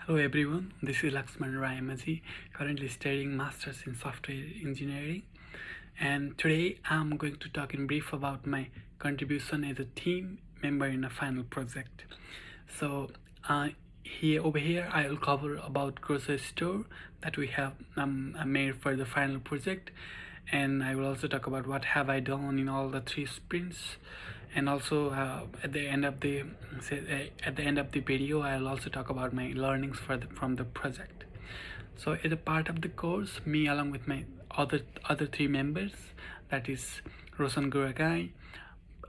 Hello everyone, this is Laxman Rayamaji, currently studying Masters in Software Engineering, and today I'm going to talk in brief about my contribution as a team member in a final project. So over here I will cover about grocery store that we have made for the final project, and I will also talk about what have I done in all the 3 sprints, and also at the end of the video I will also talk about my learnings from the project. So as a part of the course, me along with my other 3 members, that is Roshan Guragai,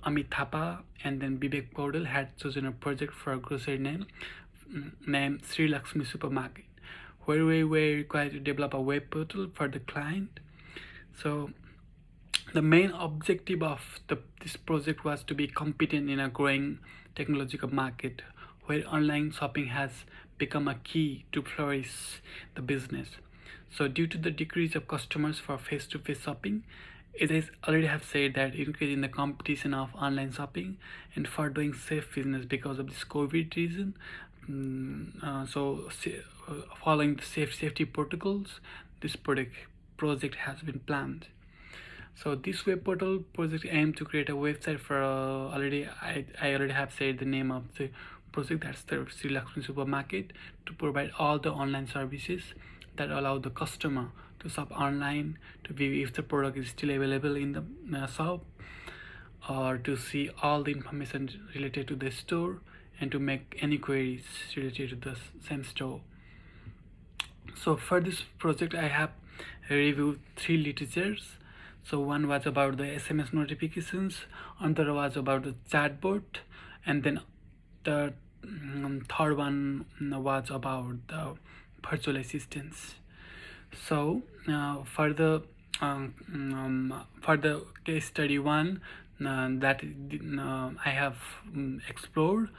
Amit Thapa, and then Vivek Paudel, had chosen a project for a grocery named Sri Lakshmi Supermarket, where we were required to develop a web portal for the client. So the main objective of this project was to be competent in a growing technological market where online shopping has become a key to flourish the business. So due to the decrease of customers for face-to-face shopping, it is already have said that increasing the competition of online shopping and for doing safe business because of this COVID reason. Following the safety protocols, this project has been planned. So this web portal project aims to create a website for I already have said the name of the project, that's the Sri Lakshmi Supermarket, to provide all the online services that allow the customer to shop online, to view if the product is still available in the shop, or to see all the information related to the store and to make any queries related to the same store. So for this project I have reviewed 3 literatures. So one was about the SMS notifications, another was about the chatbot, and then the third one was about the virtual assistants. So for the case study one that I have explored,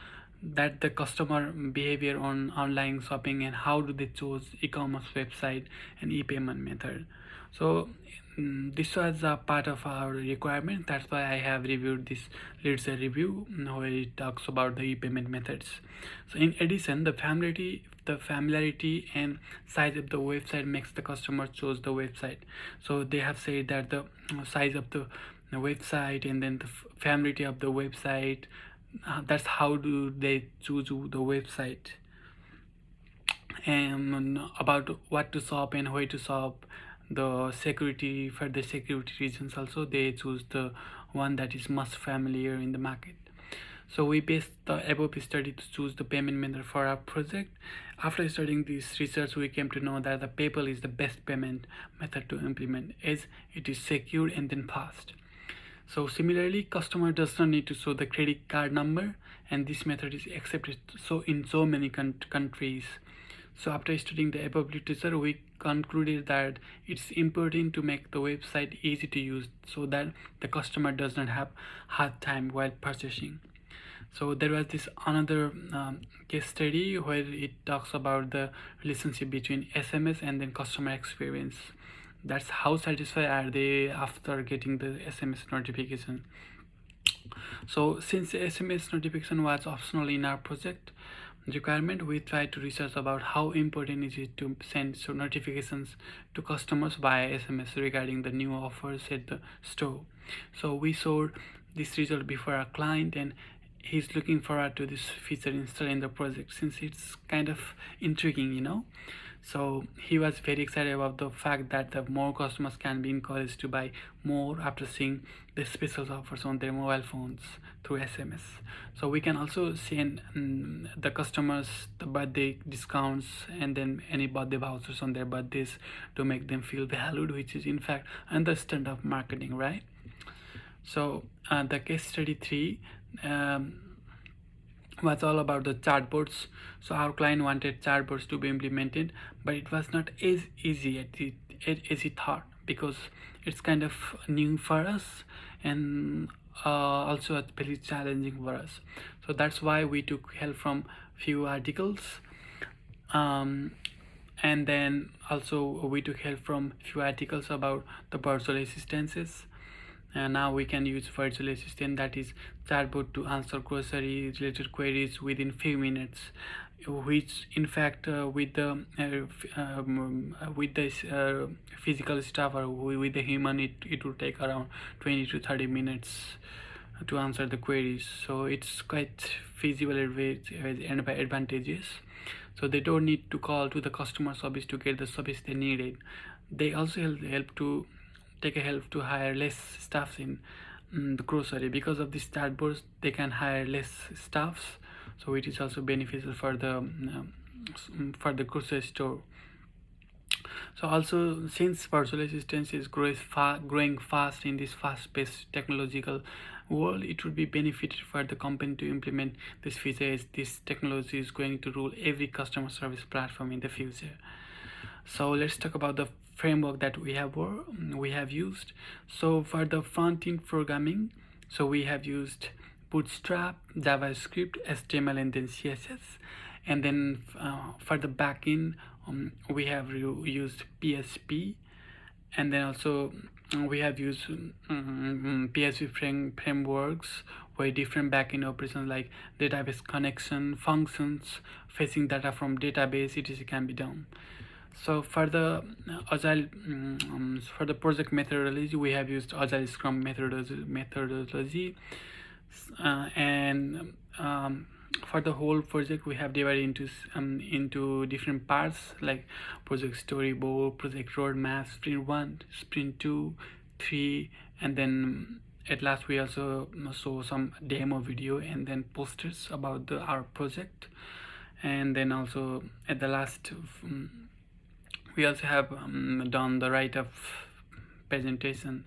that the customer behavior on online shopping and how do they choose e-commerce website and e-payment method. So this was a part of our requirement. That's why I have reviewed this literature review where it talks about the e-payment methods. So in addition, the familiarity and size of the website makes the customer choose the website. So they have said that the size of the website and then the familiarity of the website, that's how do they choose the website, and about what to shop and where to shop. The security, for the security reasons also they choose the one that is most familiar in the market. So we based the above study to choose the payment method for our project. After studying this research, we came to know that the PayPal is the best payment method to implement, as it is secure and then fast. So similarly, customer does not need to show the credit card number, and this method is accepted in so many countries. So after studying the above literature, we concluded that it's important to make the website easy to use so that the customer does not have hard time while purchasing. So there was this another case study where it talks about the relationship between SMS and then customer experience. That's how satisfied are they after getting the SMS notification. So since the SMS notification was optional in our project requirement, we tried to research about how important is it to send notifications to customers via SMS regarding the new offers at the store. So we showed this result before our client, and he's looking forward to this feature installed in the project since it's kind of intriguing. So he was very excited about the fact that the more customers can be encouraged to buy more after seeing the special offers on their mobile phones through SMS. So we can also send the customers the birthday discounts and then any birthday vouchers on their birthdays to make them feel valued, which is in fact another stunt of marketing, right? So the case study 3 was all about the chatbots. So our client wanted chatbots to be implemented, but it was not as easy as he thought, because it's kind of new for us, and also it's very challenging for us. So that's why we took help from few articles, and then also we took help from few articles about the virtual assistances. And now we can use virtual assistant, that is chatbot, to answer grocery related queries within few minutes which in fact with this physical stuff or with the human, it will take around 20 to 30 minutes to answer the queries. So it's quite feasible and advantageous. So they don't need to call to the customer service to get the service they needed. They also help to take a help to hire less staffs in the grocery. Because of this chatbots, they can hire less staffs, so it is also beneficial for the grocery store. So also, since virtual assistance is growing fast in this fast-paced technological world, it would be beneficial for the company to implement this feature, as this technology is going to rule every customer service platform in the future. So let's talk about the framework that we have used. So for the front-end programming, so we have used Bootstrap, JavaScript, HTML, and then CSS. And then for the backend, we have used PHP, and then also we have used PHP frameworks where different backend operations like database connection, functions, fetching data from database, etc. can be done. So for the agile, for the project methodology, we have used agile scrum methodology, and for the whole project we have divided into different parts like project storyboard, project roadmap, sprint 1, sprint 2, 3, and then at last we also saw some demo video and then posters about our project. And then also at the last, we also have done the write-up presentation.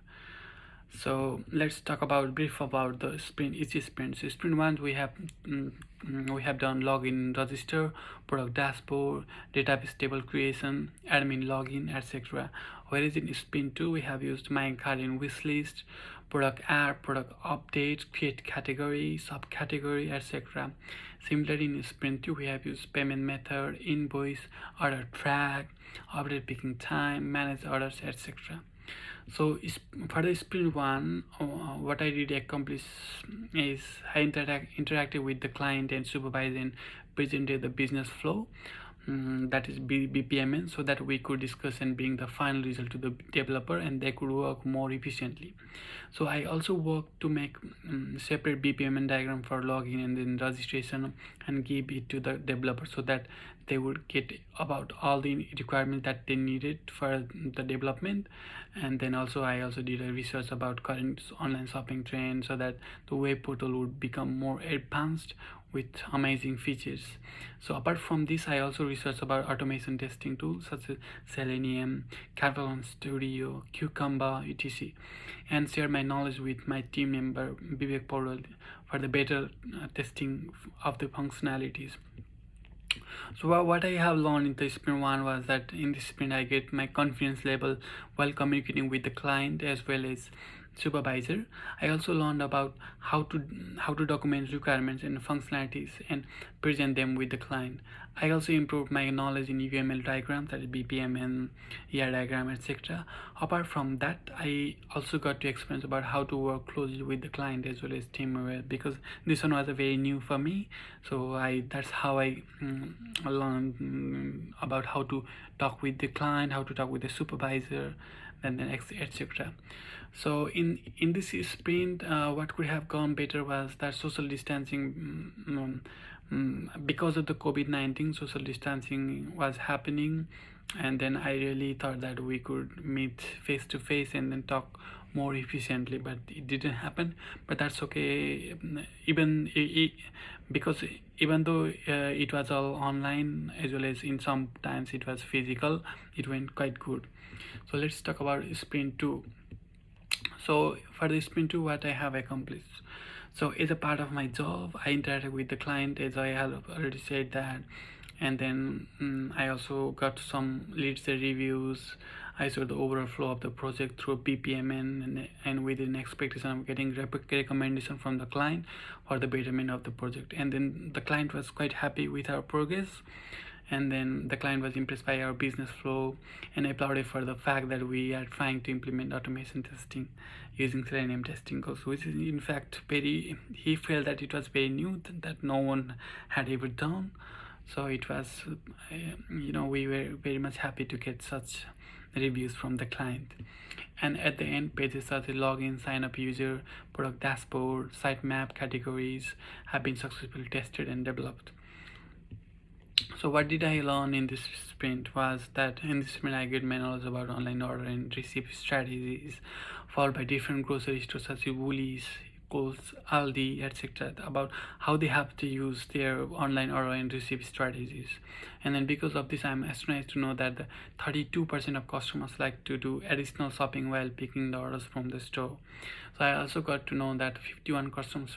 So let's talk about brief about the sprint, each sprint. So sprint 1, we have done login, register, product dashboard, database table creation, admin login, etc. Whereas in sprint 2, we have used my cart in wish list, product add, product update, create category, subcategory, etc. Similarly, in sprint 2, we have used payment method, invoice, order track, update picking time, manage orders, etc. So for the sprint 1, what I did accomplish is I interacted with the client and supervised and presented the business flow, that is BPMN, so that we could discuss and bring the final result to the developer and they could work more efficiently. So I also worked to make separate BPMN diagram for login and then registration and give it to the developer so that they would get about all the requirements that they needed for the development. And then also I also did a research about current online shopping trends so that the web portal would become more advanced with amazing features. So apart from this, I also researched about automation testing tools such as Selenium, Catalan Studio, Cucumber, etc., and share my knowledge with my team member Vivek Paul for the better testing of the functionalities. So what I have learned in the sprint 1 was that in this sprint I get my confidence level while communicating with the client as well as supervisor. I also learned about how to document requirements and functionalities and present them with the client. I also improved my knowledge in UML diagrams, that is BPM and ER diagram, etc. Apart from that, I also got to experience about how to work closely with the client as well as team member, because this one was very new for me. So that's how I learned about how to talk with the client, how to talk with the supervisor, and then etc. So in this sprint, what could have gone better was that social distancing, because of the COVID-19, social distancing was happening, and then I really thought that we could meet face to face and then talk more efficiently, but it didn't happen. But that's okay. Because even though it was all online as well as in some times it was physical, it went quite good. So let's talk about sprint 2. So for the sprint 2, what I have accomplished. So as a part of my job, I interacted with the client, as I have already said that, and then I also got some leads and reviews. I saw the overall flow of the project through BPMN and with an expectation of getting recommendation from the client for the betterment of the project. And then the client was quite happy with our progress, and then the client was impressed by our business flow and applauded for the fact that we are trying to implement automation testing using Selenium testing course, which is in fact he felt that it was very new, that no one had ever done. So it was we were very much happy to get such reviews from the client. And at the end, pages such as login, sign up user, product dashboard, sitemap categories have been successfully tested and developed. So what did I learn in this sprint was that in this sprint I get manuals about online order and receive strategies, followed by different grocery stores such as Woolies, Coles, Aldi, etc. about how they have to use their online order and receive strategies. And then because of this, I'm astonished to know that 32% of customers like to do additional shopping while picking the orders from the store. So I also got to know that 51 customers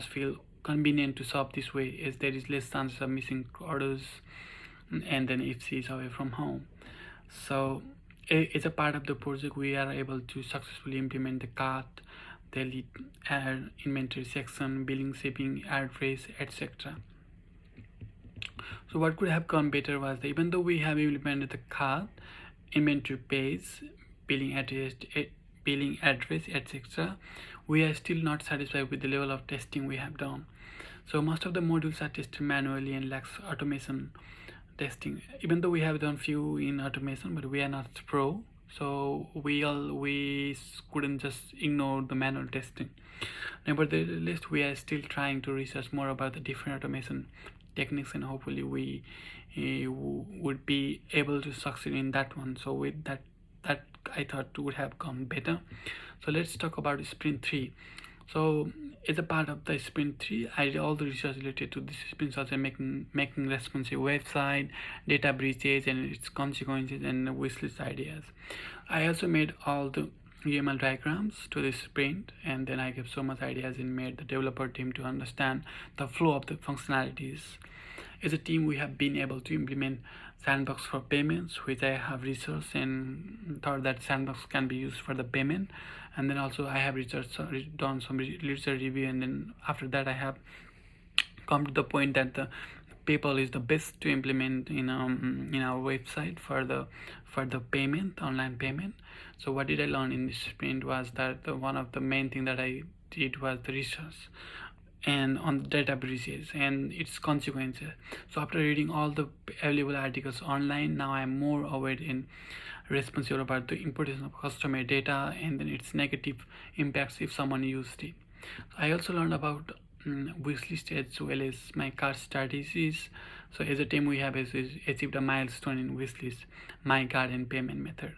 feel convenient to shop this way, as there is less chance of missing orders and then if she is away from home. So as a part of the project, we are able to successfully implement the cart, the ad inventory section, billing, shipping, address, etc. So what could have gone better was that even though we have implemented the cart, inventory page, billing address, etc., we are still not satisfied with the level of testing we have done. So most of the modules are tested manually and lacks automation testing. Even though we have done few in automation, but we are not pro, so we couldn't just ignore the manual testing. Nevertheless, we are still trying to research more about the different automation techniques, and hopefully we would be able to succeed in that one. So with that I thought would have gone better. So let's talk about sprint 3. So as a part of the sprint 3, I did all the research related to this sprint, such as making responsive website, data breaches and its consequences, and wishlist ideas. I also made all the UML diagrams to this sprint, and then I gave so much ideas and made the developer team to understand the flow of the functionalities. As a team, we have been able to implement Sandbox for payments, which I have researched and thought that Sandbox can be used for the payment. And then also I have done some research review, and then after that I have come to the point that the PayPal is the best to implement in our website for the payment, online payment. So what did I learn in this sprint was that one of the main thing that I did was the research and on the data breaches and its consequences. So after reading all the available articles online, now I am more aware and responsible about the importance of customer data and then its negative impacts if someone used it. I also learned about wishlist as well as my cart strategies. So as a team, we have achieved a milestone in wishlist, my card and payment method.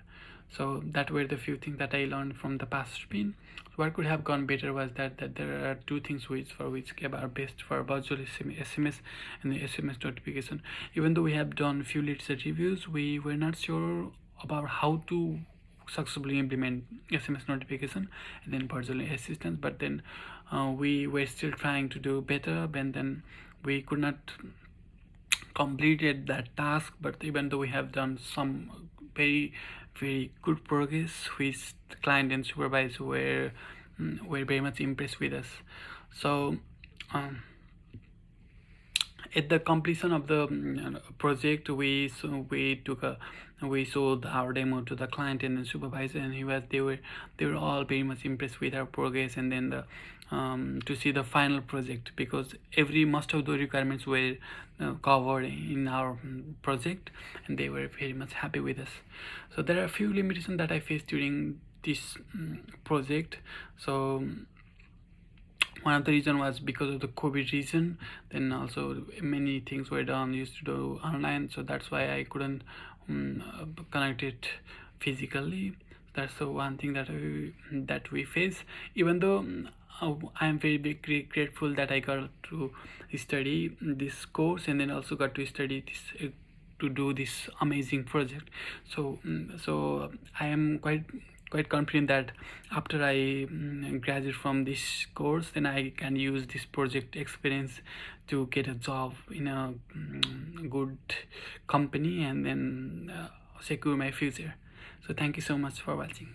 So that were the few things that I learned from the past sprint. What could have gone better was that there are two things which Gab are best for virtual SMS and the SMS notification. Even though we have done few research reviews, we were not sure about how to successfully implement SMS notification and then virtual assistance, but then we were still trying to do better, and then we could not completed that task. But even though we have done some very good progress, which the client and supervisor were very much impressed with us. So at the completion of the project, we showed our demo to the client and the supervisor, and they were all very much impressed with our progress. And then to see the final project, because most of the requirements were covered in our project, and they were very much happy with us. So there are a few limitations that I faced during this project. So one of the reason was because of the COVID reason. Then also many things were used to do online, so that's why I couldn't connect it physically. That's the one thing that we face. Even though I am very grateful that I got to study this course, and then also got to study this to do this amazing project. So I am quite confident that after I graduate from this course, then I can use this project experience to get a job in a good company, and then secure my future. So thank you so much for watching.